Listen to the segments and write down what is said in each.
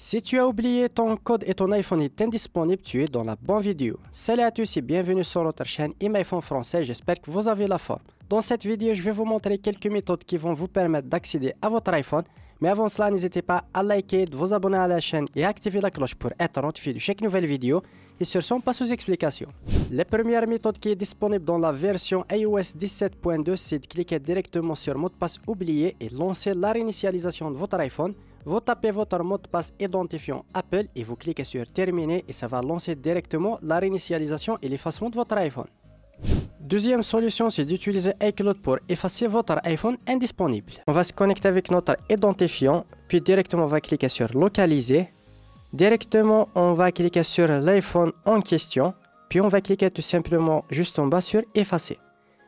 Si tu as oublié ton code et ton iPhone est indisponible, tu es dans la bonne vidéo. Salut à tous et bienvenue sur notre chaîne iMyPhone français, j'espère que vous avez la forme. Dans cette vidéo, je vais vous montrer quelques méthodes qui vont vous permettre d'accéder à votre iPhone. Mais avant cela, n'hésitez pas à liker, de vous abonner à la chaîne et à activer la cloche pour être notifié de chaque nouvelle vidéo. Et sur ce, on passe aux explications. La première méthode qui est disponible dans la version iOS 17.2, c'est de cliquer directement sur mot de passe oublié et lancer la réinitialisation de votre iPhone. Vous tapez votre mot de passe identifiant Apple et vous cliquez sur terminer et ça va lancer directement la réinitialisation et l'effacement de votre iPhone. Deuxième solution, c'est d'utiliser iCloud pour effacer votre iPhone indisponible. On va se connecter avec notre identifiant, puis directement on va cliquer sur localiser. Directement on va cliquer sur l'iPhone en question, puis on va cliquer tout simplement juste en bas sur effacer.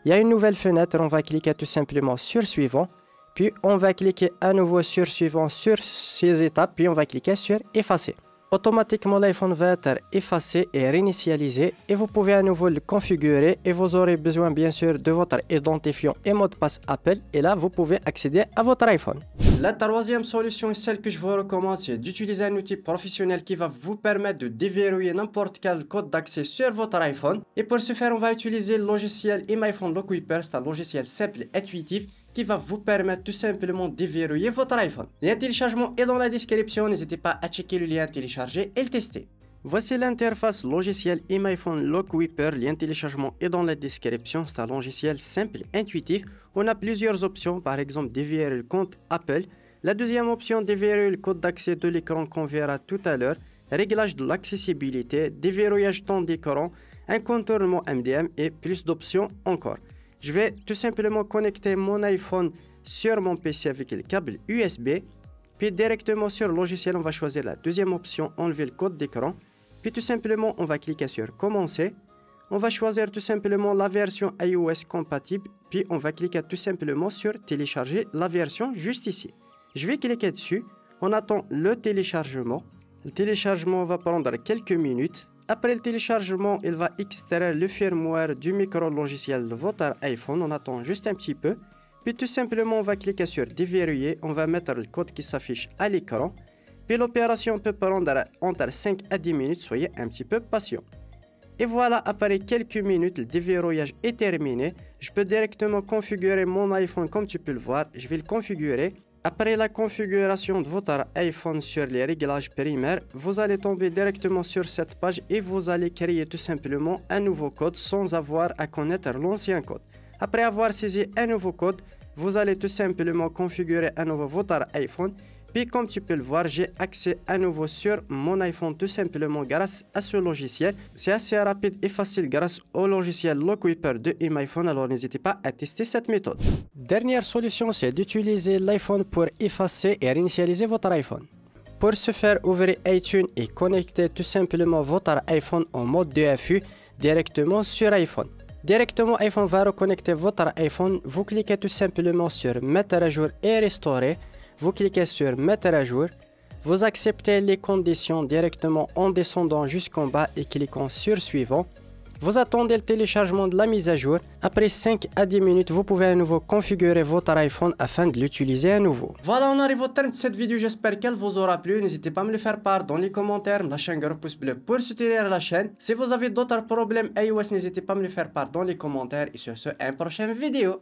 Il y a une nouvelle fenêtre, on va cliquer tout simplement sur suivant. Puis on va cliquer à nouveau sur suivant sur ces étapes, puis on va cliquer sur effacer. Automatiquement l'iPhone va être effacé et réinitialisé et vous pouvez à nouveau le configurer et vous aurez besoin bien sûr de votre identifiant et mot de passe Apple et là vous pouvez accéder à votre iPhone. La troisième solution est celle que je vous recommande, c'est d'utiliser un outil professionnel qui va vous permettre de déverrouiller n'importe quel code d'accès sur votre iPhone. Et pour ce faire, on va utiliser le logiciel iMyPhone Lockkeeper, c'est un logiciel simple et intuitif qui va vous permettre tout simplement de déverrouiller votre iPhone. Le lien de téléchargement est dans la description, n'hésitez pas à checker le lien télécharger et le tester. Voici l'interface logiciel iMyPhone Lockkeeper, le lien de téléchargement est dans la description, c'est un logiciel simple et intuitif. On a plusieurs options, par exemple déverrouiller le compte Apple. La deuxième option, déverrouiller le code d'accès de l'écran qu'on verra tout à l'heure, réglage de l'accessibilité, déverrouillage temps d'écran, un contournement MDM et plus d'options encore. Je vais tout simplement connecter mon iPhone sur mon PC avec le câble USB. Puis directement sur le logiciel, on va choisir la deuxième option, enlever le code d'écran. Puis tout simplement, on va cliquer sur commencer. On va choisir tout simplement la version iOS compatible. Puis on va cliquer tout simplement sur télécharger la version juste ici. Je vais cliquer dessus. On attend le téléchargement. Le téléchargement va prendre quelques minutes. Après le téléchargement, il va extraire le firmware du micro-logiciel de votre iPhone. On attend juste un petit peu. Puis tout simplement, on va cliquer sur déverrouiller. On va mettre le code qui s'affiche à l'écran. Puis l'opération peut prendre entre 5 à 10 minutes. Soyez un petit peu patient. Et voilà, après quelques minutes, le déverrouillage est terminé. Je peux directement configurer mon iPhone comme tu peux le voir. Je vais le configurer. Après la configuration de votre iPhone sur les réglages primaires, vous allez tomber directement sur cette page et vous allez créer tout simplement un nouveau code sans avoir à connaître l'ancien code. Après avoir saisi un nouveau code, vous allez tout simplement configurer à nouveau votre iPhone. Puis comme tu peux le voir, j'ai accès à nouveau sur mon iPhone tout simplement grâce à ce logiciel. C'est assez rapide et facile grâce au logiciel Lockkeeper de iMyPhone, alors n'hésitez pas à tester cette méthode. Dernière solution, c'est d'utiliser l'iPhone pour effacer et réinitialiser votre iPhone. Pour ce faire, ouvrez iTunes et connectez tout simplement votre iPhone en mode DFU directement sur iPhone. Directement, iPhone va reconnecter votre iPhone. Vous cliquez tout simplement sur mettre à jour et restaurer. Vous cliquez sur mettre à jour. Vous acceptez les conditions directement en descendant jusqu'en bas et cliquant sur suivant. Vous attendez le téléchargement de la mise à jour. Après 5 à 10 minutes, vous pouvez à nouveau configurer votre iPhone afin de l'utiliser à nouveau. Voilà, on arrive au terme de cette vidéo. J'espère qu'elle vous aura plu. N'hésitez pas à me le faire part dans les commentaires. Lâchez un gros pouce bleu pour soutenir la chaîne. Si vous avez d'autres problèmes iOS, n'hésitez pas à me le faire part dans les commentaires. Et sur ce, à une prochaine vidéo.